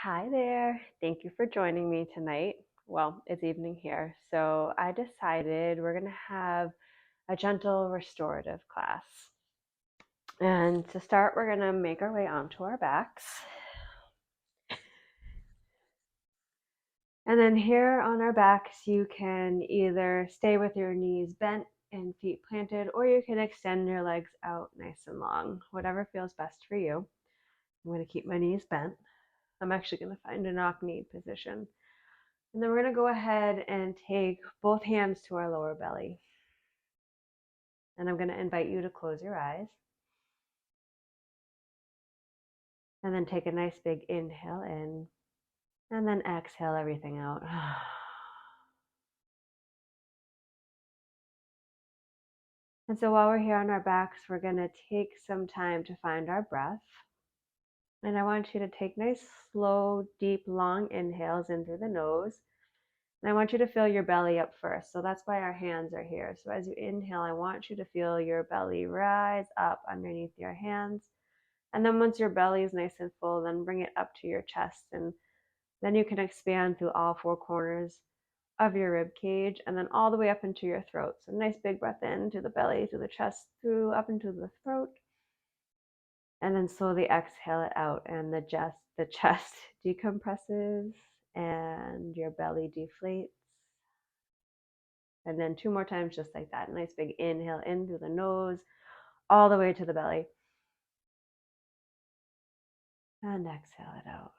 Hi there. Thank you for joining me tonight. Well, it's evening here. So I decided we're going to have a gentle restorative class. And to start, we're going to make our way onto our backs. And then here on our backs, you can either stay with your knees bent and feet planted, or you can extend your legs out nice and long, whatever feels best for you. I'm going to keep my knees bent. I'm actually going to find a knock-knee position. And then we're going to go ahead and take both hands to our lower belly. And I'm going to invite you to close your eyes. And then take a nice big inhale in. And then exhale everything out. And so while we're here on our backs, we're going to take some time to find our breath. And I want you to take nice, slow, deep, long inhales in through the nose. And I want you to fill your belly up first. So that's why our hands are here. So as you inhale, I want you to feel your belly rise up underneath your hands. And then once your belly is nice and full, then bring it up to your chest. And then you can expand through all four corners of your rib cage and then all the way up into your throat. So nice big breath in to the belly, through the chest, through up into the throat. And then slowly exhale it out, and the chest decompresses and your belly deflates. And then two more times just like that. Nice big inhale in through the nose, all the way to the belly. And exhale it out.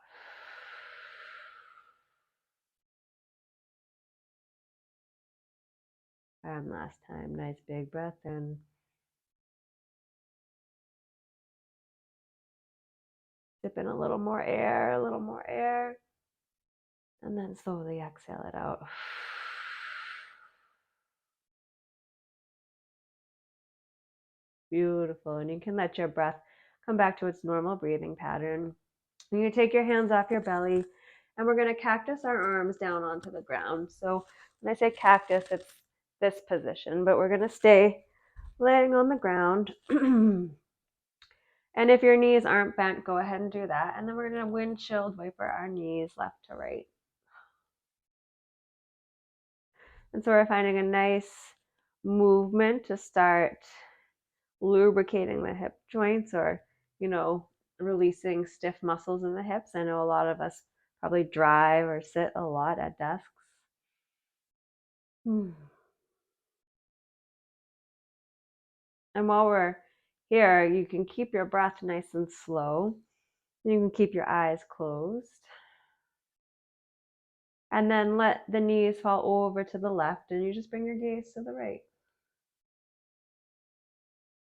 And last time, nice big breath in. Sip in a little more air, a little more air. And then slowly exhale it out. Beautiful. And you can let your breath come back to its normal breathing pattern. And you take your hands off your belly, and we're going to cactus our arms down onto the ground. So when I say cactus, it's this position, but we're going to stay laying on the ground. And if your knees aren't bent, go ahead and do that. And then we're going to windshield wiper our knees left to right. And so we're finding a nice movement to start lubricating the hip joints, or, releasing stiff muscles in the hips. I know a lot of us probably drive or sit a lot at desks. And while we're here, you can keep your breath nice and slow. You can keep your eyes closed. And then let the knees fall over to the left, and you just bring your gaze to the right.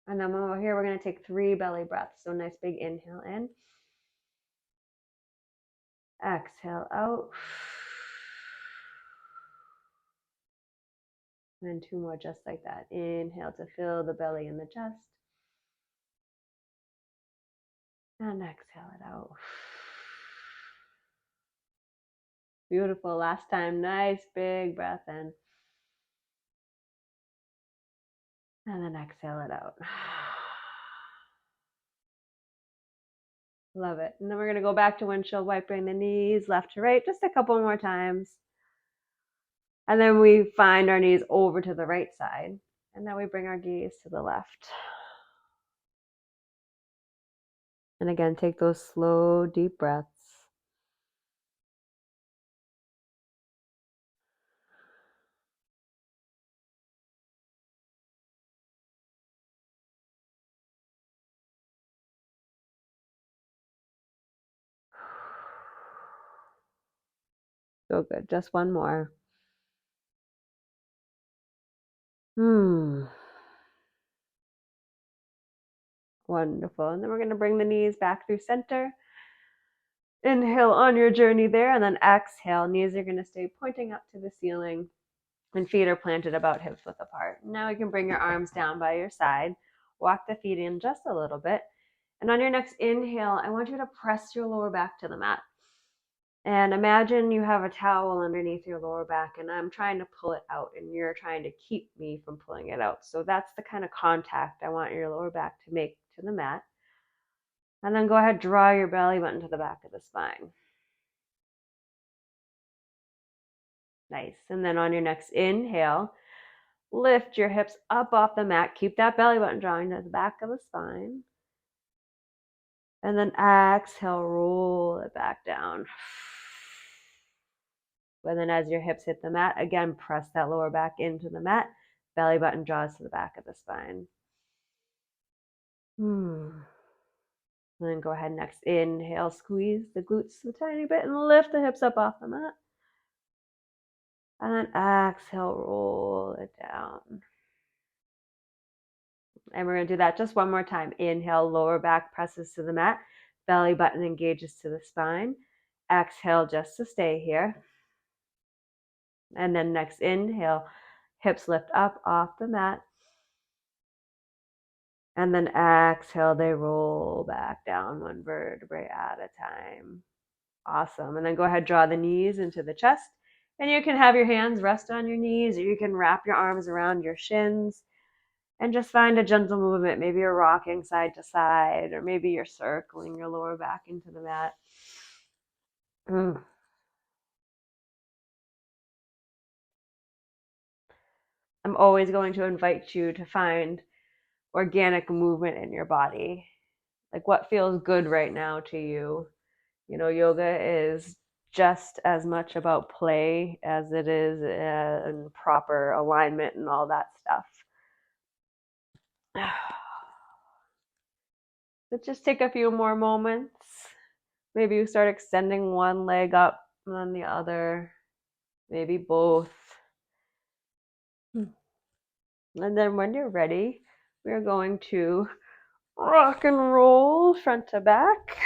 And then over here, we're going to take 3 belly breaths. So nice big inhale in. Exhale out. And then 2 more just like that. Inhale to fill the belly and the chest. And exhale it out. Beautiful. Last time, nice big breath in. And then exhale it out. Love it. And then we're going to go back to windshield wipering the knees left to right just a couple more times. And then we find our knees over to the right side. And then we bring our gaze to the left. And again, take those slow, deep breaths. So good. Just one more. Wonderful. And then we're going to bring the knees back through center. Inhale on your journey there, and then exhale. Knees are going to stay pointing up to the ceiling, and feet are planted about hips width apart. Now you can bring your arms down by your side. Walk the feet in just a little bit. And on your next inhale, I want you to press your lower back to the mat. And imagine you have a towel underneath your lower back, and I'm trying to pull it out, and you're trying to keep me from pulling it out. So that's the kind of contact I want your lower back to make to the mat. And then go ahead, draw your belly button to the back of the spine. Nice. And then on your next inhale, lift your hips up off the mat. Keep that belly button drawing to the back of the spine. And then exhale, roll it back down. And then as your hips hit the mat, again, press that lower back into the mat. Belly button draws to the back of the spine. And then go ahead, next inhale, squeeze the glutes a tiny bit and lift the hips up off the mat. And then exhale, roll it down. And we're going to do that just one more time. Inhale, lower back presses to the mat. Belly button engages to the spine. Exhale just to stay here. And then next inhale, hips lift up off the mat. And then exhale, they roll back down one vertebrae at a time. Awesome. And then go ahead, draw the knees into the chest. And you can have your hands rest on your knees, or you can wrap your arms around your shins. And just find a gentle movement. Maybe you're rocking side to side, or maybe you're circling your lower back into the mat. I'm always going to invite you to find organic movement in your body. Like what feels good right now to you. You know, yoga is just as much about play as it is in proper alignment and all that stuff. Let's just take a few more moments. Maybe you start extending one leg up and then the other, maybe both. And then when you're ready, we're going to rock and roll front to back.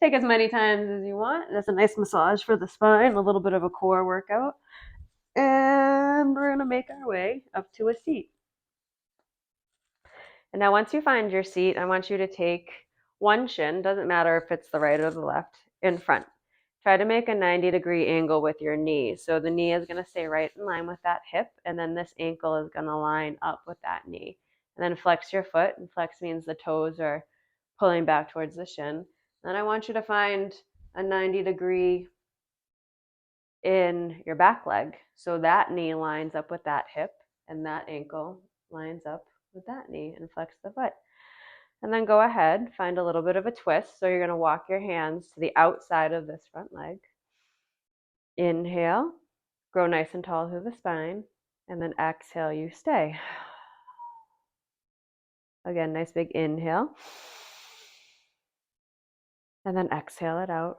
Take as many times as you want. That's a nice massage for the spine, a little bit of a core workout. And we're going to make our way up to a seat. And now once you find your seat, I want you to take one shin, doesn't matter if it's the right or the left, in front. Try to make a 90-degree angle with your knee. So the knee is going to stay right in line with that hip, and then this ankle is going to line up with that knee. And then flex your foot, and flex means the toes are pulling back towards the shin. And then I want you to find a 90-degree in your back leg. So that knee lines up with that hip, and that ankle lines up with that knee, and flex the foot. And then go ahead, find a little bit of a twist. So you're going to walk your hands to the outside of this front leg. Inhale, grow nice and tall through the spine, and then exhale, you stay. Again, nice big inhale. And then exhale it out.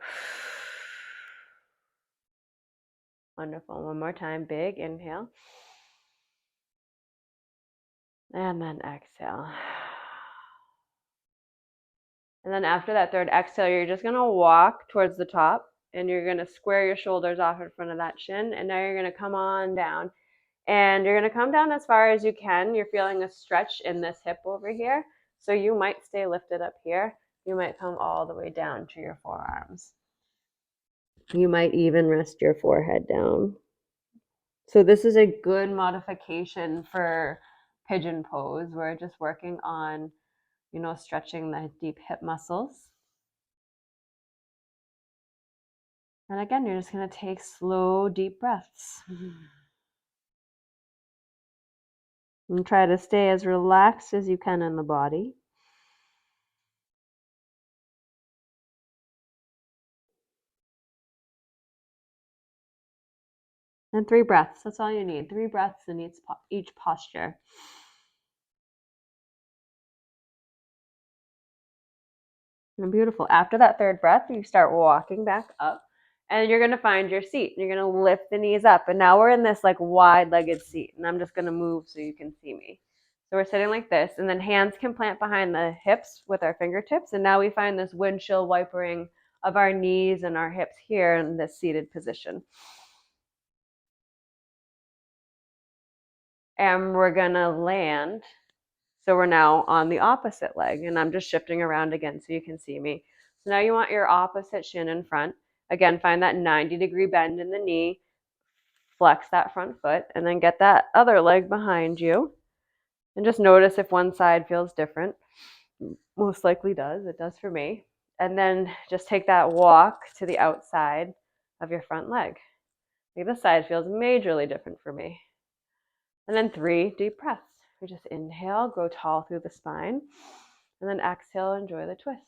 Wonderful. One more time, big inhale. And then exhale. And then after that third exhale, you're just going to walk towards the top, and you're going to square your shoulders off in front of that shin. And now you're going to come on down. And you're going to come down as far as you can. You're feeling a stretch in this hip over here. So you might stay lifted up here. You might come all the way down to your forearms. You might even rest your forehead down. So this is a good modification for pigeon pose. We're just working on, stretching the deep hip muscles. And again, you're just going to take slow, deep breaths. And try to stay as relaxed as you can in the body. And 3 breaths, that's all you need. 3 breaths in each posture. And beautiful. After that third breath, you start walking back up, and you're going to find your seat. You're going to lift the knees up. And now we're in this like wide-legged seat, and I'm just going to move so you can see me. So we're sitting like this, and then hands can plant behind the hips with our fingertips. And now we find this windshield wipering of our knees and our hips here in this seated position. And we're going to land. So we're now on the opposite leg, and I'm just shifting around again so you can see me. So now you want your opposite shin in front. Again, find that 90-degree bend in the knee, flex that front foot, and then get that other leg behind you. And just notice if one side feels different. Most likely does. It does for me. And then just take that walk to the outside of your front leg. Like this side feels majorly different for me. And then 3 deep breaths. We just inhale, grow tall through the spine, and then exhale, enjoy the twist.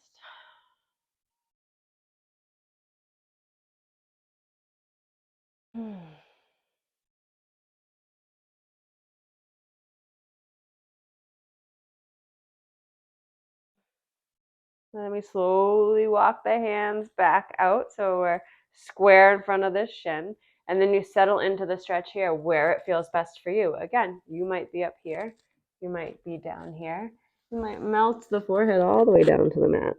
And then we slowly walk the hands back out so we're square in front of the shin. And then you settle into the stretch here where it feels best for you. Again, you might be up here. You might be down here. You might melt the forehead all the way down to the mat.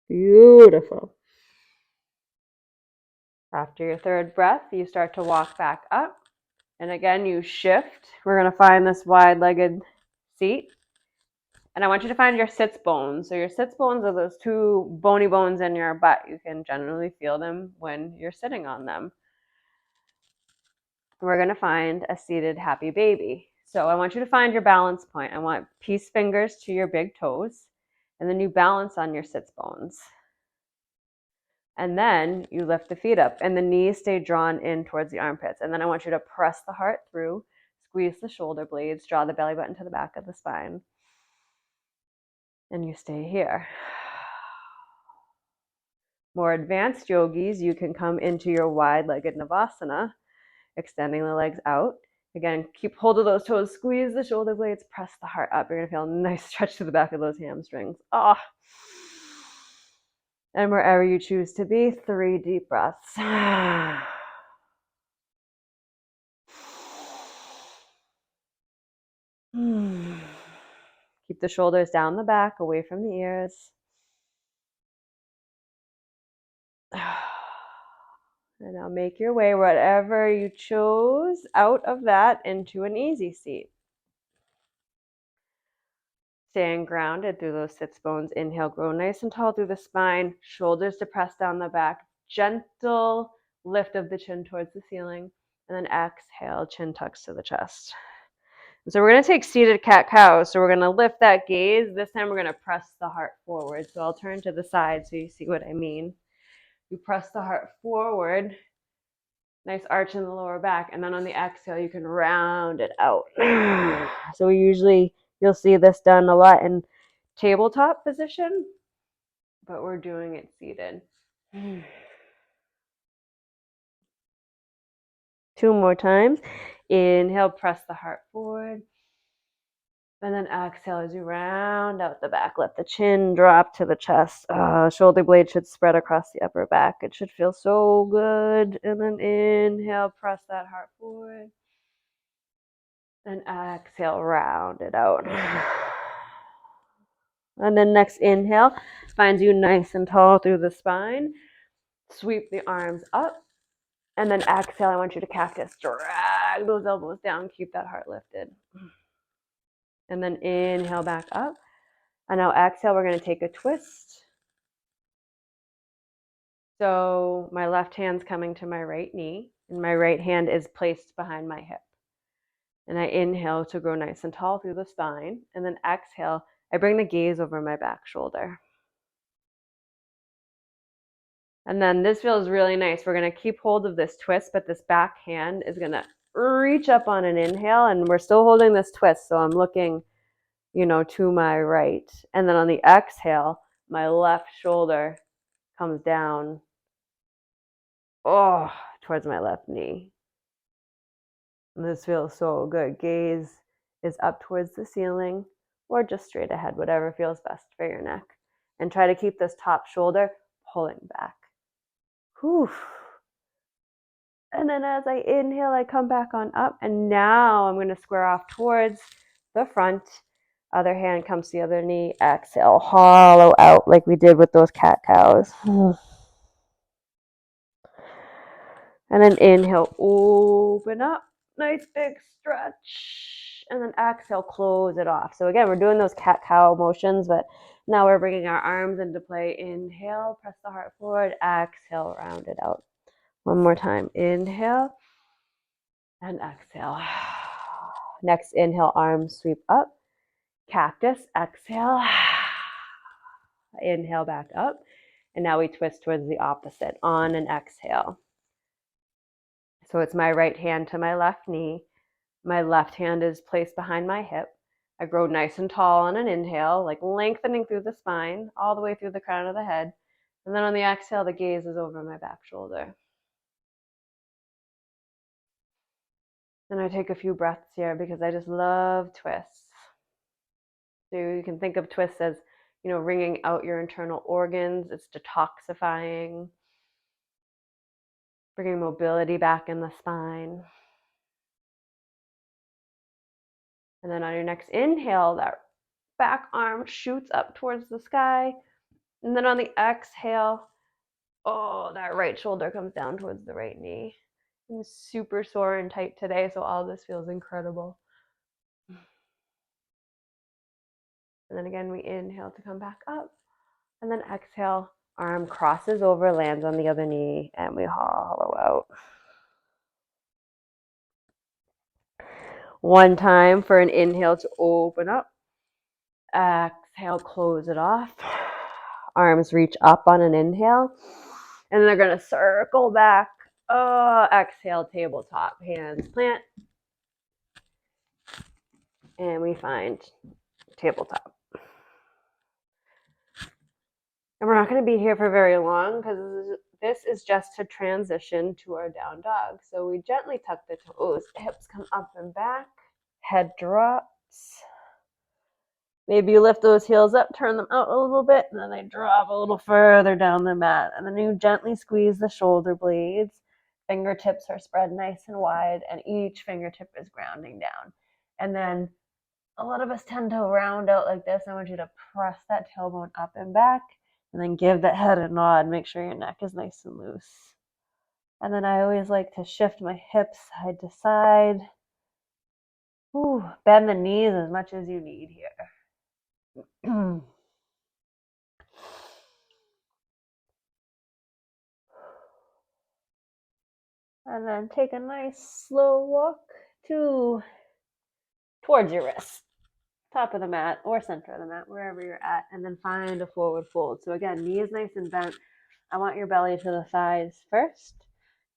Beautiful. After your third breath, you start to walk back up. And again, you shift. We're going to find this wide-legged seat. And I want you to find your sits bones. So your sits bones are those 2 bony bones in your butt. You can generally feel them when you're sitting on them. We're going to find a seated happy baby. So I want you to find your balance point. I want peace fingers to your big toes. And then you balance on your sits bones. And then you lift the feet up and the knees stay drawn in towards the armpits. And then I want you to press the heart through, squeeze the shoulder blades, draw the belly button to the back of the spine. And you stay here. More advanced yogis, you can come into your wide-legged Navasana, extending the legs out. Again, keep hold of those toes, squeeze the shoulder blades, press the heart up. You're going to feel a nice stretch to the back of those hamstrings. Oh. And wherever you choose to be, 3 deep breaths. Keep the shoulders down the back, away from the ears. And now make your way, whatever you chose, out of that into an easy seat. Staying grounded through those sits bones. Inhale, grow nice and tall through the spine. Shoulders to press down the back. Gentle lift of the chin towards the ceiling. And then exhale, chin tucks to the chest. And so we're going to take seated cat-cow. So we're going to lift that gaze. This time we're going to press the heart forward. So I'll turn to the side so you see what I mean. You press the heart forward. Nice arch in the lower back. And then on the exhale, you can round it out. So you'll see this done a lot in tabletop position, but we're doing it seated. 2 more times. Inhale, press the heart forward. And then exhale as you round out the back. Let the chin drop to the chest. Shoulder blade should spread across the upper back. It should feel so good. And then inhale, press that heart forward. And exhale, round it out. And then next inhale finds you nice and tall through the spine. Sweep the arms up. And then exhale, I want you to cactus. Drag those elbows down. Keep that heart lifted. And then inhale back up. And now exhale, we're going to take a twist. So my left hand's coming to my right knee, and my right hand is placed behind my hip. And I inhale to grow nice and tall through the spine. And then exhale, I bring the gaze over my back shoulder. And then this feels really nice. We're going to keep hold of this twist, but this back hand is going to reach up on an inhale, and we're still holding this twist. So I'm looking, to my right. And then on the exhale, my left shoulder comes down, towards my left knee. And this feels so good. Gaze is up towards the ceiling or just straight ahead, whatever feels best for your neck. And try to keep this top shoulder pulling back. Whew. And then as I inhale, I come back on up. And now I'm going to square off towards the front. Other hand comes to the other knee. Exhale, hollow out like we did with those cat-cows. And then inhale, open up. Nice big stretch. and then exhale, close it off. So again, we're doing those cat-cow motions, but now we're bringing our arms into play. Inhale, press the heart forward. Exhale, round it out. One more time. Inhale and exhale. Next inhale, arms sweep up. Cactus, exhale. Inhale back up. And now we twist towards the opposite on an exhale. So it's my right hand to my left knee. My left hand is placed behind my hip. I grow nice and tall on an inhale, like lengthening through the spine, all the way through the crown of the head. And then on the exhale, the gaze is over my back shoulder. And I take a few breaths here because I just love twists. So you can think of twists as, wringing out your internal organs. It's detoxifying, bringing mobility back in the spine. And then on your next inhale, that back arm shoots up towards the sky. And then on the exhale, that right shoulder comes down towards the right knee. I'm super sore and tight today, so all this feels incredible. And then again, we inhale to come back up. And then exhale, arm crosses over, lands on the other knee, and we hollow out. One time for an inhale to open up. Exhale, close it off. Arms reach up on an inhale. And then they're going to circle back. Exhale, tabletop. Hands plant. And we find tabletop. And we're not going to be here for very long because this is just to transition to our down dog. So we gently tuck the toes, hips come up and back, head drops. Maybe you lift those heels up, turn them out a little bit, and then they drop a little further down the mat. And then you gently squeeze the shoulder blades. Fingertips are spread nice and wide, and each fingertip is grounding down. And then a lot of us tend to round out like this. I want you to press that tailbone up and back, and then give that head a nod. Make sure your neck is nice and loose. And then I always like to shift my hips side to side. Bend the knees as much as you need here. And then take a nice slow walk towards your wrist, top of the mat or center of the mat, wherever you're at, and then find a forward fold. So again, knee is nice and bent. I want your belly to the thighs first,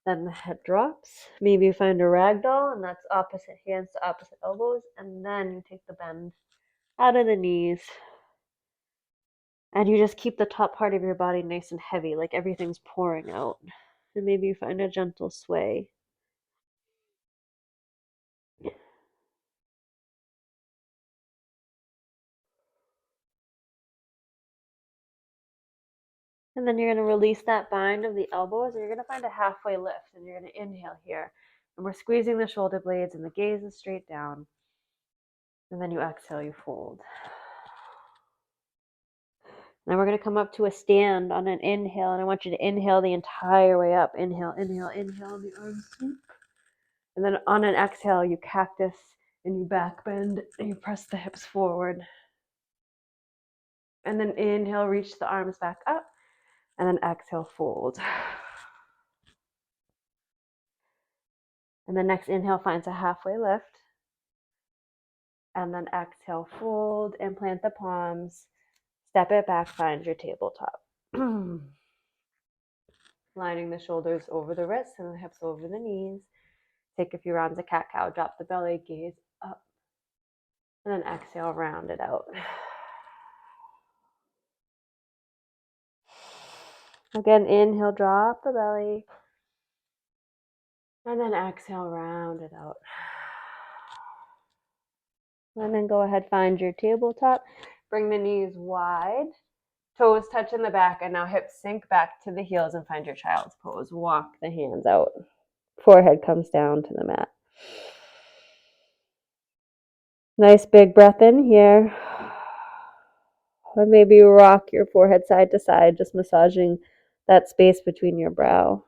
then the head drops. Maybe you find a ragdoll, and that's opposite hands to opposite elbows, and then you take the bend out of the knees. And you just keep the top part of your body nice and heavy, like everything's pouring out. And maybe you find a gentle sway. And then you're going to release that bind of the elbows, and you're going to find a halfway lift. And you're going to inhale here. And we're squeezing the shoulder blades, and the gaze is straight down. And then you exhale, you fold. Now we're going to come up to a stand on an inhale, and I want you to inhale the entire way up. Inhale, inhale, inhale, and the arms sweep. And then on an exhale, you cactus and you back bend and you press the hips forward. And then inhale, reach the arms back up, and then exhale, fold. And the next inhale finds a halfway lift. And then exhale, fold, and plant the palms. Step it back, find your tabletop. Lining the shoulders over the wrists and the hips over the knees. Take a few rounds of cat-cow, drop the belly, gaze up. And then exhale, round it out. Again, inhale, drop the belly. And then exhale, round it out. And then go ahead, find your tabletop. Bring the knees wide. Toes touch in the back, and now hips sink back to the heels and find your child's pose. Walk the hands out. Forehead comes down to the mat. Nice big breath in here. Or maybe rock your forehead side to side, just massaging that space between your brow.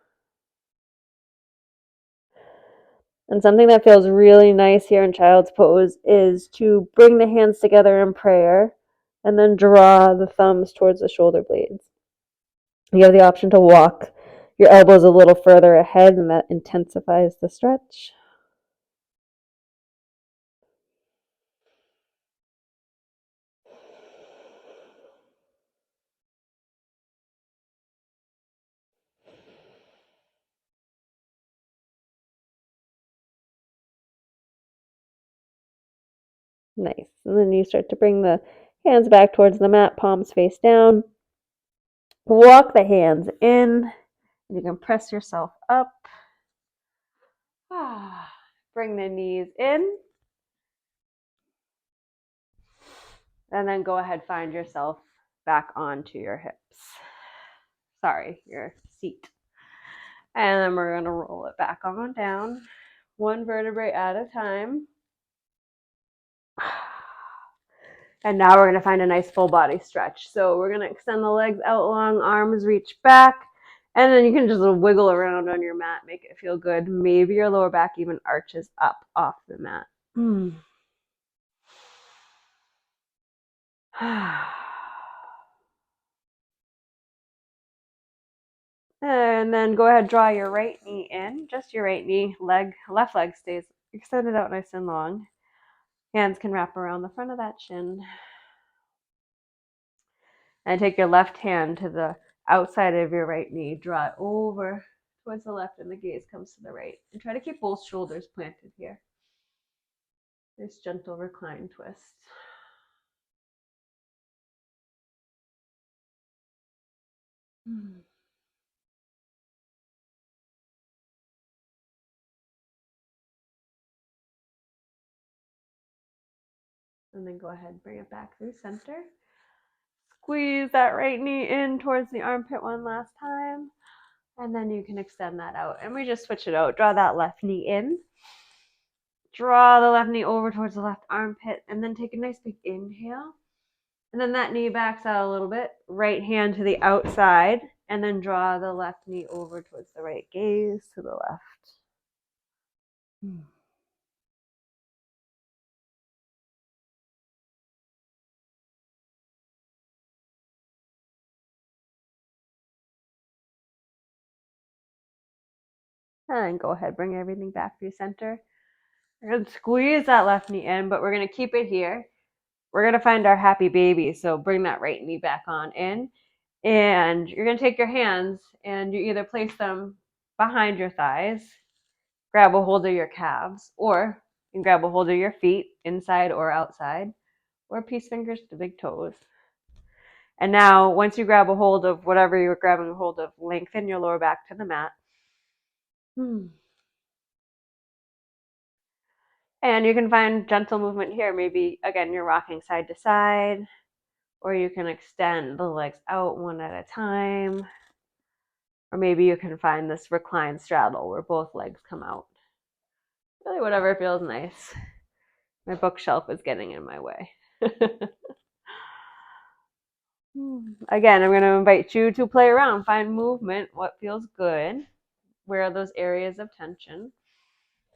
And something that feels really nice here in child's pose is to bring the hands together in prayer and then draw the thumbs towards the shoulder blades. You have the option to walk your elbows a little further ahead, and that intensifies the stretch. Nice. And then you start to bring the hands back towards the mat, palms face down. Walk the hands in. You can press yourself up. Bring the knees in. And then go ahead, find yourself back onto your hips. Sorry, your seat. And then we're going to roll it back on down, one vertebrae at a time. And now we're going to find a nice full body stretch. So we're going to extend the legs out long, arms reach back, and then you can just wiggle around on your mat, make it feel good. Maybe your lower back even arches up off the mat. And then go ahead, draw your right knee in, just your right knee, left leg stays extended out nice and long. Hands can wrap around the front of that shin. And take your left hand to the outside of your right knee, draw it over towards the left, and the gaze comes to the right. And try to keep both shoulders planted here. Nice gentle recline twist. And then go ahead, bring it back through center. Squeeze that right knee in towards the armpit one last time. And then you can extend that out. And we just switch it out. Draw that left knee in. Draw the left knee over towards the left armpit. And then take a nice big inhale. And then that knee backs out a little bit. Right hand to the outside. And then draw the left knee over towards the right, gaze to the left. And go ahead, bring everything back through center. We're going to squeeze that left knee in, but we're going to keep it here. We're going to find our happy baby. So bring that right knee back on in. And you're going to take your hands and you either place them behind your thighs, grab a hold of your calves, or you can grab a hold of your feet, inside or outside, or peace fingers to big toes. And now, once you grab a hold of whatever you're grabbing a hold of, lengthen your lower back to the mat. And you can find gentle movement here. Maybe, again, you're rocking side to side, or you can extend the legs out one at a time. Or maybe you can find this reclined straddle where both legs come out. Really, whatever feels nice. My bookshelf is getting in my way. Again, I'm going to invite you to play around, find movement, what feels good, where are those areas of tension,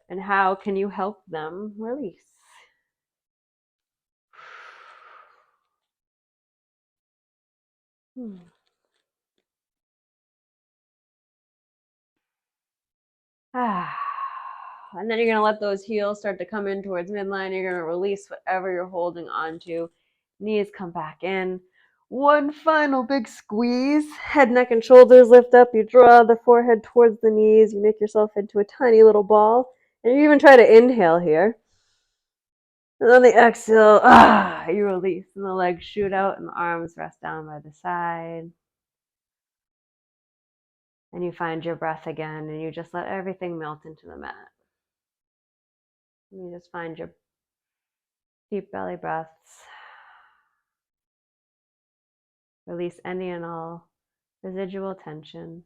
and how can you help them release? And then you're going to let those heels start to come in towards midline. You're going to release whatever you're holding on to. Knees come back in. One final big squeeze. Head, neck, and shoulders lift up. You draw the forehead towards the knees. You make yourself into a tiny little ball. And you even try to inhale here. And on the exhale, you release. And the legs shoot out and the arms rest down by the side. And you find your breath again. And you just let everything melt into the mat. And you just find your deep belly breaths. Release any and all residual tension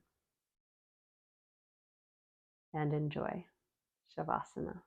and enjoy Shavasana.